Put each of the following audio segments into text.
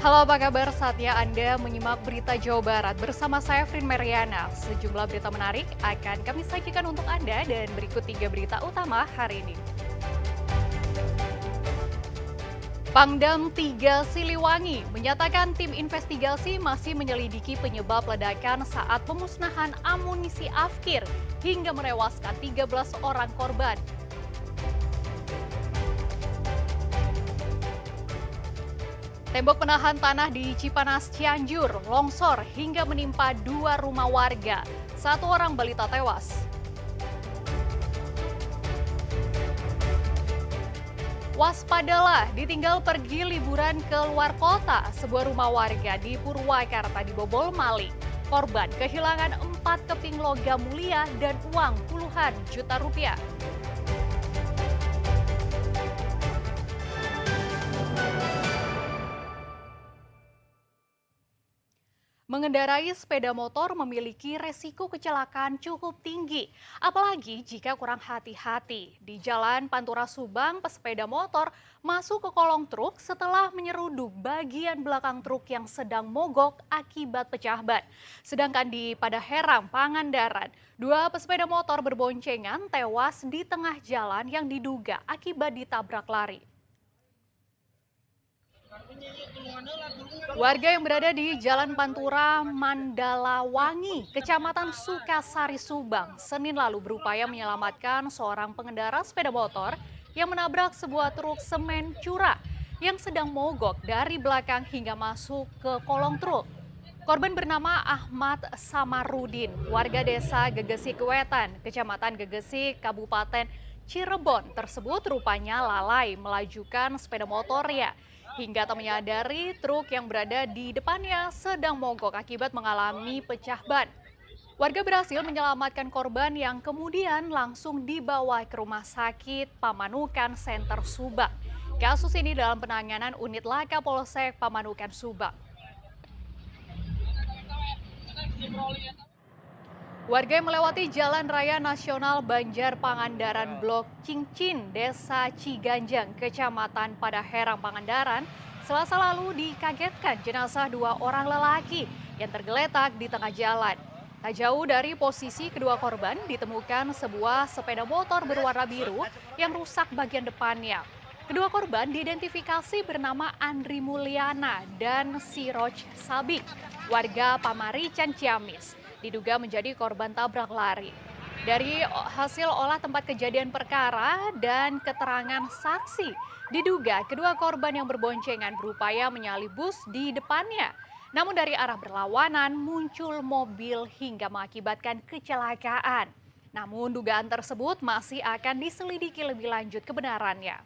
Halo, apa kabar? Saatnya Anda menyimak berita Jawa Barat bersama saya Frin Mariana. Sejumlah berita menarik akan kami sajikan untuk Anda dan berikut 3 berita utama hari ini. Pangdam 3 Siliwangi menyatakan tim investigasi masih menyelidiki penyebab ledakan saat pemusnahan amunisi Afkir hingga menewaskan 13 orang korban. Tembok penahan tanah di Cipanas, Cianjur longsor hingga menimpa 2 rumah warga. 1 orang balita tewas. Waspadalah, ditinggal pergi liburan ke luar kota. Sebuah rumah warga di Purwakarta dibobol maling. Korban kehilangan 4 keping logam mulia dan uang puluhan juta rupiah. Mengendarai sepeda motor memiliki resiko kecelakaan cukup tinggi, apalagi jika kurang hati-hati. Di Jalan Pantura Subang, pesepeda motor masuk ke kolong truk setelah menyeruduk bagian belakang truk yang sedang mogok akibat pecah ban. Sedangkan di Padaherang, Pangandaran, 2 pesepeda motor berboncengan tewas di tengah jalan yang diduga akibat ditabrak lari. Warga yang berada di Jalan Pantura Mandalawangi, Kecamatan Sukasari, Subang, Senin lalu berupaya menyelamatkan seorang pengendara sepeda motor yang menabrak sebuah truk semen curah yang sedang mogok dari belakang hingga masuk ke kolong truk. Korban bernama Ahmad Samarudin, warga desa Gegesik Wetan, Kecamatan Gegesik, Kabupaten Cirebon tersebut rupanya lalai melajukan sepeda motornya. Hingga tak menyadari truk yang berada di depannya sedang mogok akibat mengalami pecah ban. Warga berhasil menyelamatkan korban yang kemudian langsung dibawa ke Rumah Sakit Pamanukan Center Subang. Kasus ini dalam penanganan unit Laka Polsek Pamanukan Subang. Warga yang melewati Jalan Raya Nasional Banjar Pangandaran Blok Cincin, Desa Ciganjang, Kecamatan Padaherang, Pangandaran, Selasa lalu dikagetkan jenazah 2 orang lelaki yang tergeletak di tengah jalan. Tak jauh dari posisi kedua korban ditemukan sebuah sepeda motor berwarna biru yang rusak bagian depannya. Kedua korban diidentifikasi bernama Andri Mulyana dan Siroj Sabik, warga Pamarican, Ciamis. Diduga menjadi korban tabrak lari. Dari hasil olah tempat kejadian perkara dan keterangan saksi, diduga kedua korban yang berboncengan berupaya menyalip bus di depannya. Namun dari arah berlawanan muncul mobil hingga mengakibatkan kecelakaan. Namun dugaan tersebut masih akan diselidiki lebih lanjut kebenarannya.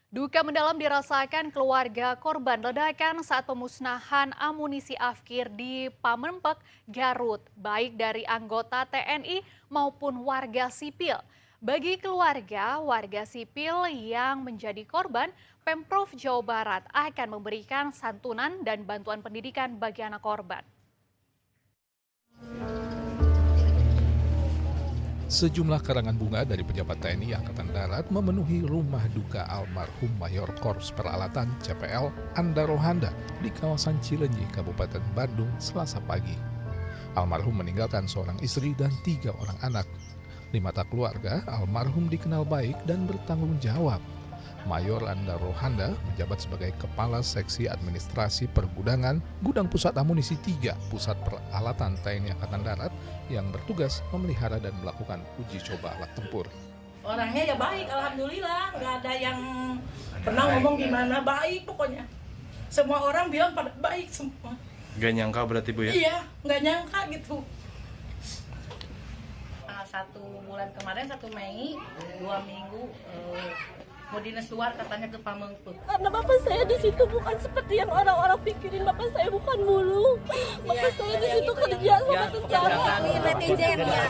Duka mendalam dirasakan keluarga korban ledakan saat pemusnahan amunisi Afkir di Pamempek, Garut, baik dari anggota TNI maupun warga sipil. Bagi keluarga, warga sipil yang menjadi korban, Pemprov Jawa Barat akan memberikan santunan dan bantuan pendidikan bagi anak korban. Sejumlah karangan bunga dari pejabat TNI Angkatan Darat memenuhi rumah duka almarhum Mayor Korps Peralatan CPL Anda Rohanda di kawasan Cilenyi, Kabupaten Bandung, Selasa pagi. Almarhum meninggalkan seorang istri dan 3 orang anak. Di mata keluarga, almarhum dikenal baik dan bertanggung jawab. Mayor Anda Rohanda menjabat sebagai Kepala Seksi Administrasi Pergudangan Gudang Pusat Amunisi 3 Pusat Peralatan TNI Angkatan Darat yang bertugas memelihara dan melakukan uji coba alat tempur. Orangnya ya baik, alhamdulillah, nggak ada yang pernah ngomong gimana, baik pokoknya. Semua orang bilang pada baik semua. Gak nyangka berarti Bu ya? Iya, nggak nyangka gitu. 1 bulan kemarin, 1 Mei, 2 minggu mau dinas luar katanya ke Pamengpeuk. Karena bapak saya di situ bukan seperti yang orang-orang pikirin. Bapak saya bukan mulung. Bapak saya di situ kerja sama tentara. Netizen ya.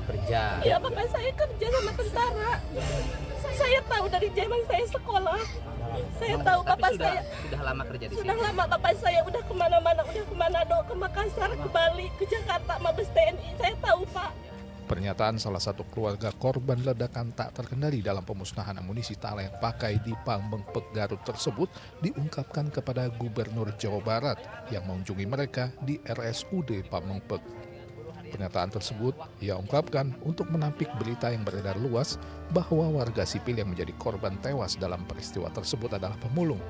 Kerja. Iya, bapak saya kerja sama tentara. Saya tahu dari zaman saya sekolah. Saya tahu bapak saya sudah lama kerja di sini. sudah lama. Bapak saya udah kemana-mana, udah ke Manado, ke Makassar, ke Bali, ke Jakarta, Mabes TNI. Saya tahu Pak. Pernyataan salah satu keluarga korban ledakan tak terkendali dalam pemusnahan amunisi tak layak pakai di Pamengpek Garut tersebut diungkapkan kepada Gubernur Jawa Barat yang mengunjungi mereka di RSUD Pamengpek. Pernyataan tersebut ia ungkapkan untuk menampik berita yang beredar luas bahwa warga sipil yang menjadi korban tewas dalam peristiwa tersebut adalah pemulung.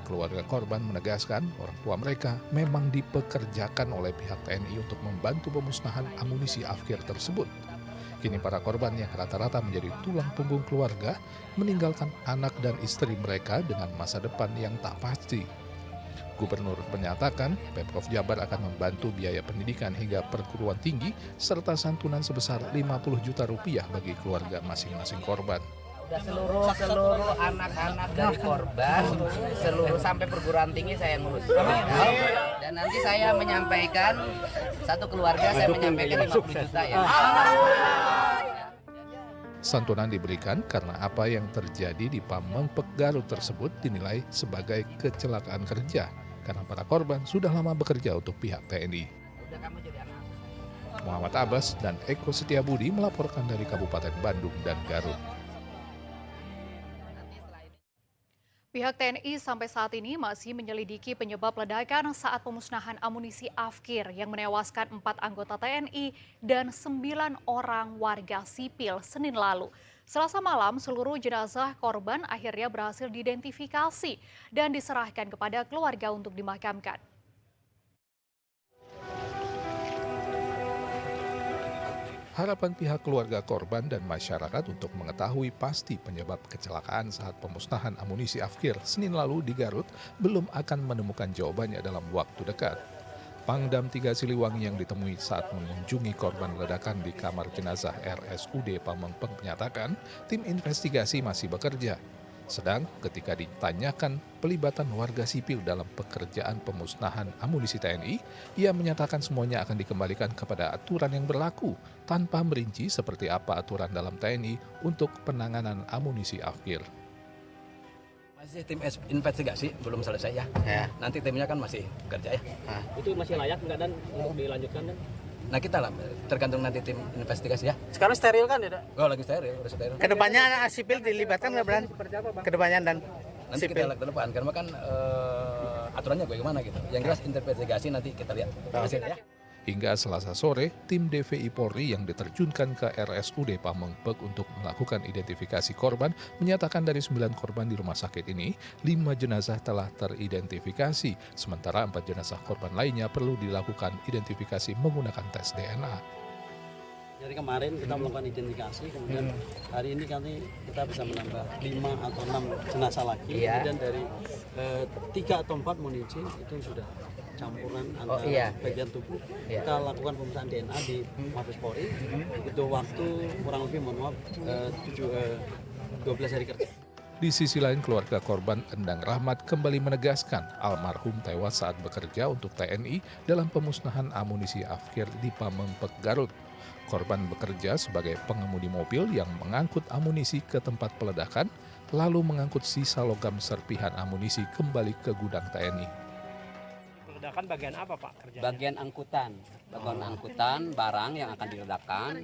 Keluarga korban menegaskan orang tua mereka memang dipekerjakan oleh pihak TNI untuk membantu pemusnahan amunisi afkir tersebut. Kini para korban yang rata-rata menjadi tulang punggung keluarga meninggalkan anak dan istri mereka dengan masa depan yang tak pasti. Gubernur menyatakan Pemprov Jabar akan membantu biaya pendidikan hingga perguruan tinggi serta santunan sebesar 50 juta rupiah bagi keluarga masing-masing korban. Seluruh anak-anak dari korban, seluruh sampai perguruan tinggi saya ngurus. Dan nanti saya menyampaikan, satu keluarga saya menyampaikan 50 juta ya. Santunan diberikan karena apa yang terjadi di Pamengpek Garut tersebut dinilai sebagai kecelakaan kerja karena para korban sudah lama bekerja untuk pihak TNI. Muhammad Abbas dan Eko Setiabudi melaporkan dari Kabupaten Bandung dan Garut. Pihak TNI sampai saat ini masih menyelidiki penyebab ledakan saat pemusnahan amunisi afkir yang menewaskan 4 anggota TNI dan 9 orang warga sipil Senin lalu. Selasa malam, seluruh jenazah korban akhirnya berhasil diidentifikasi dan diserahkan kepada keluarga untuk dimakamkan. Harapan pihak keluarga korban dan masyarakat untuk mengetahui pasti penyebab kecelakaan saat pemusnahan amunisi afkir Senin lalu di Garut belum akan menemukan jawabannya dalam waktu dekat. Pangdam 3 Siliwangi yang ditemui saat mengunjungi korban ledakan di kamar jenazah RSUD Pamengpek menyatakan tim investigasi masih bekerja. Sedang ketika ditanyakan pelibatan warga sipil dalam pekerjaan pemusnahan amunisi TNI, ia menyatakan semuanya akan dikembalikan kepada aturan yang berlaku tanpa merinci seperti apa aturan dalam TNI untuk penanganan amunisi afkir. Masih tim investigasi belum selesai ya. Nanti timnya kan masih bekerja ya. Itu masih layak nggak dan untuk dilanjutkan dan? Nah kita lah tergantung nanti tim investigasi ya. Sekarang steril kan ya? Oh lagi steril, udah steril. Kedepannya sipil dilibatkan nggak, Bran? Kedepannya dan Nanti sipil. kita lihat ke depan karena kan aturannya bagaimana gitu. Yang jelas investigasi nanti kita lihat hasilnya ya. Hingga Selasa sore, tim DVI Polri yang diterjunkan ke RSUD Pamengpek untuk melakukan identifikasi korban menyatakan dari 9 korban di rumah sakit ini, 5 jenazah telah teridentifikasi, sementara 4 jenazah korban lainnya perlu dilakukan identifikasi menggunakan tes DNA. Dari kemarin kita melakukan identifikasi, kemudian hari ini kita bisa menambah 5 atau 6 jenazah lagi. Kemudian dari 3 atau 4 munisi itu sudah campuran antara bagian tubuh. Kita lakukan pemeriksaan DNA di Mabes Polri. Itu waktu kurang lebih 12 hari kerja. Di sisi lain, keluarga korban Endang Rahmat kembali menegaskan almarhum tewas saat bekerja untuk TNI dalam pemusnahan amunisi afkir di Pamengpek Garut. Korban bekerja sebagai pengemudi mobil yang mengangkut amunisi ke tempat peledakan, lalu mengangkut sisa logam serpihan amunisi kembali ke gudang TNI. Ledakan bagian apa Pak kerjanya? Bagian angkutan barang yang akan diledakkan,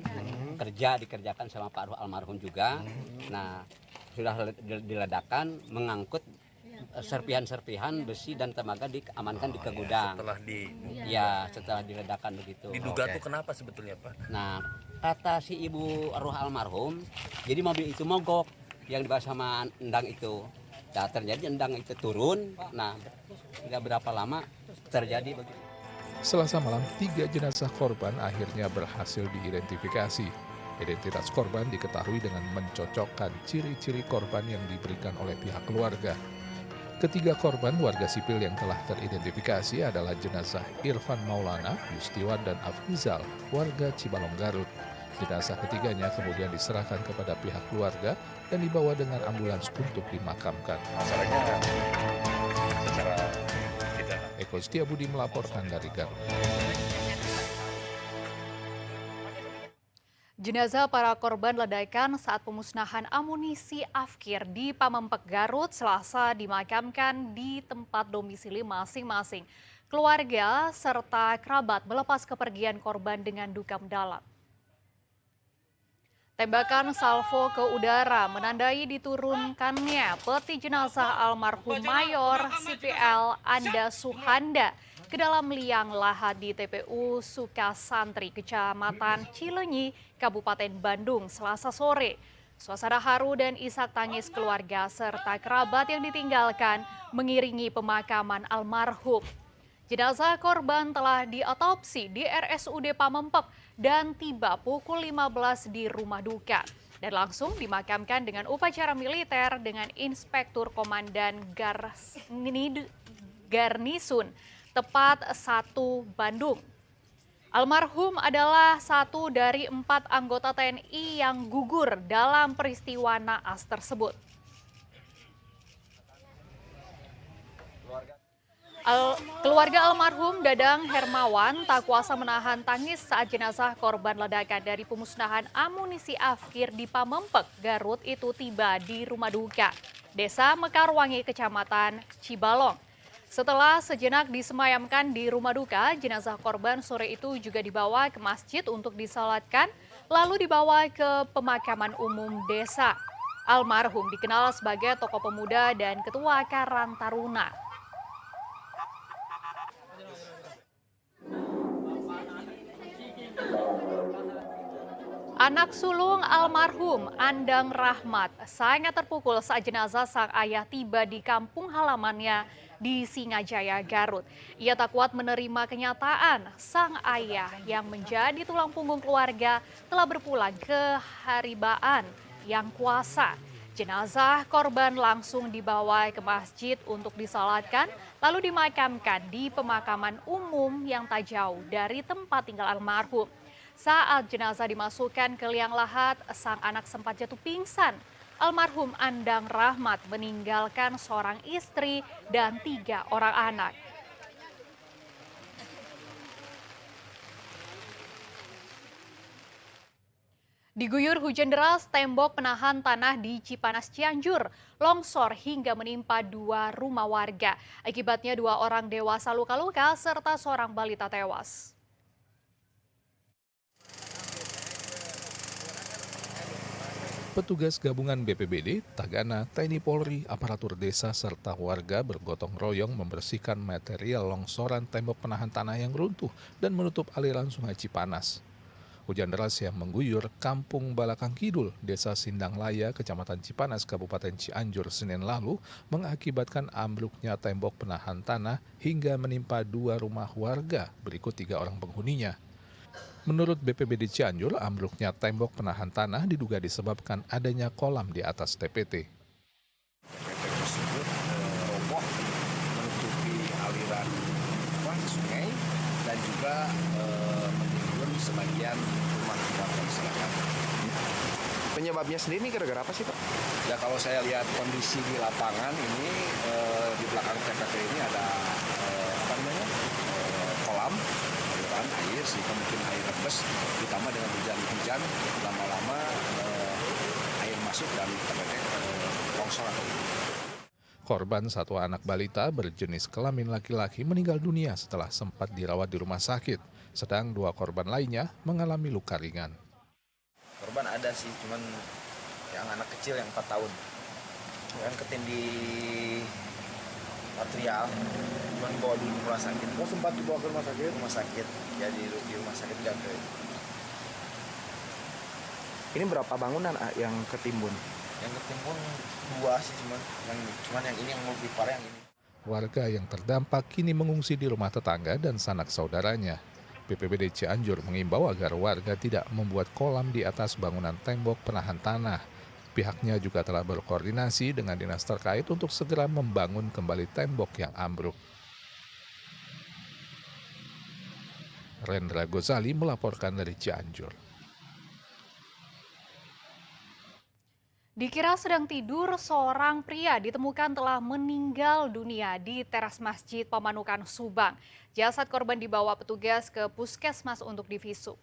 dikerjakan sama Pak almarhum juga. Nah, sudah diledakkan, mengangkut serpihan-serpihan besi dan tembaga diamankan di ke gudang. Setelah diledakkan begitu. Diduga tuh kenapa sebetulnya Pak? Nah, kata si ibu arwah almarhum, jadi mobil itu mogok yang dibahas sama Endang itu. Nah, terjadi Endang itu turun, nah tidak berapa lama terjadi begitu. Selasa malam, 3 jenazah korban akhirnya berhasil diidentifikasi. Identitas korban diketahui dengan mencocokkan ciri-ciri korban yang diberikan oleh pihak keluarga. Ketiga korban warga sipil yang telah teridentifikasi adalah jenazah Irfan Maulana, Yustiwan, dan Afrizal, warga Cibalong Garut. Jenazah ketiganya kemudian diserahkan kepada pihak keluarga dan dibawa dengan ambulans untuk dimakamkan. Eko Setiabudi melaporkan dari Garut. Jenazah para korban ledakan saat pemusnahan amunisi afkir di Pamengpek Garut Selasa dimakamkan di tempat domisili masing-masing. Keluarga serta kerabat melepas kepergian korban dengan duka mendalam. Tembakan salvo ke udara menandai diturunkannya peti jenazah almarhum Mayor CPL Anda Suhanda ke dalam liang lahat di TPU Sukasantri, Kecamatan Cileunyi, Kabupaten Bandung, Selasa sore. Suasana haru dan isak tangis keluarga serta kerabat yang ditinggalkan mengiringi pemakaman almarhum. Jenazah korban telah diotopsi di RSUD Pamempek dan tiba pukul 15 di rumah duka dan langsung dimakamkan dengan upacara militer dengan Inspektur Komandan Garnisun tepat 1 Bandung. Almarhum adalah satu dari 4 anggota TNI yang gugur dalam peristiwa naas tersebut. Keluarga almarhum Dadang Hermawan tak kuasa menahan tangis saat jenazah korban ledakan dari pemusnahan amunisi Afkir di Pamempek, Garut itu tiba di rumah duka Desa Mekarwangi, Kecamatan Cibalong. Setelah sejenak disemayamkan di rumah duka, jenazah korban sore itu juga dibawa ke masjid untuk disalatkan, lalu dibawa ke pemakaman umum desa. Almarhum dikenal sebagai tokoh pemuda dan ketua Karang Taruna. Anak sulung almarhum Andang Rahmat sangat terpukul saat jenazah sang ayah tiba di kampung halamannya di Singajaya, Garut. Ia tak kuat menerima kenyataan sang ayah yang menjadi tulang punggung keluarga telah berpulang ke haribaan yang kuasa. Jenazah korban langsung dibawa ke masjid untuk disalatkan, lalu dimakamkan di pemakaman umum yang tak jauh dari tempat tinggal almarhum. Saat jenazah dimasukkan ke liang lahat, sang anak sempat jatuh pingsan. Almarhum Andang Rahmat meninggalkan seorang istri dan 3 orang anak. Diguyur hujan deras, tembok penahan tanah di Cipanas, Cianjur longsor hingga menimpa 2 rumah warga. Akibatnya 2 orang dewasa luka-luka serta seorang balita tewas. Petugas gabungan BPBD, Tagana, TNI Polri, aparatur desa, serta warga bergotong royong membersihkan material longsoran tembok penahan tanah yang runtuh dan menutup aliran sungai Cipanas. Hujan deras yang mengguyur Kampung Balakang Kidul, Desa Sindanglaya, Kecamatan Cipanas, Kabupaten Cianjur, Senin lalu, mengakibatkan ambruknya tembok penahan tanah hingga menimpa 2 rumah warga, berikut 3 orang penghuninya. Menurut BPBD Cianjur, ambruknya tembok penahan tanah diduga disebabkan adanya kolam di atas TPT. TPT tersebut roboh menutupi aliran sungai dan juga menimbun sebagian rumah warga masyarakat. Penyebabnya sendiri ini gara-gara apa sih, Pak? Ya kalau saya lihat kondisi di lapangan ini di belakang TPT ini ada kolam air, sehingga mungkin air rebes, ditambah dengan hujan lama-lama air masuk dan terjadi longsor atau itu. Korban, satu anak balita berjenis kelamin laki-laki, meninggal dunia setelah sempat dirawat di rumah sakit, sedang 2 korban lainnya mengalami luka ringan. Korban ada sih, cuman yang anak kecil yang 4 tahun, yang ketindih material, cuman bawa dulu ke rumah sakit. Oh, sempat dibawa ke rumah sakit? Rumah sakit, ya di rumah sakit Gagre. Ini berapa bangunan yang ketimbun? Yang ketimbun 2 sih, cuman yang ini yang lebih parah yang ini. Warga yang terdampak kini mengungsi di rumah tetangga dan sanak saudaranya. BPBD Cianjur mengimbau agar warga tidak membuat kolam di atas bangunan tembok penahan tanah. Pihaknya juga telah berkoordinasi dengan dinas terkait untuk segera membangun kembali tembok yang ambruk. Rendra Gozali melaporkan dari Cianjur. Dikira sedang tidur, seorang pria ditemukan telah meninggal dunia di teras Masjid Pamanukan, Subang. Jasad korban dibawa petugas ke puskesmas untuk divisum.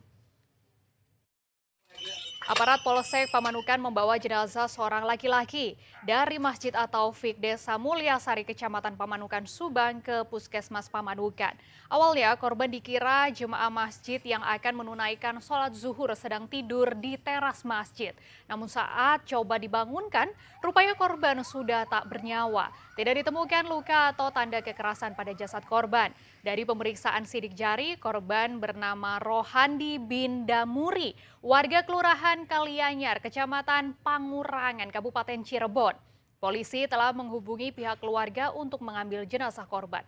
Aparat Polsek Pamanukan membawa jenazah seorang laki-laki dari Masjid At-Taufik Desa Mulyasari, Kecamatan Pamanukan, Subang ke Puskesmas Pamanukan. Awalnya korban dikira jemaah masjid yang akan menunaikan sholat zuhur sedang tidur di teras masjid. Namun saat coba dibangunkan, rupanya korban sudah tak bernyawa. Tidak ditemukan luka atau tanda kekerasan pada jasad korban. Dari pemeriksaan sidik jari, korban bernama Rohandi bin Damuri, warga Kelurahan Kalianyar, Kecamatan Pangurangan, Kabupaten Cirebon. Polisi telah menghubungi pihak keluarga untuk mengambil jenazah korban.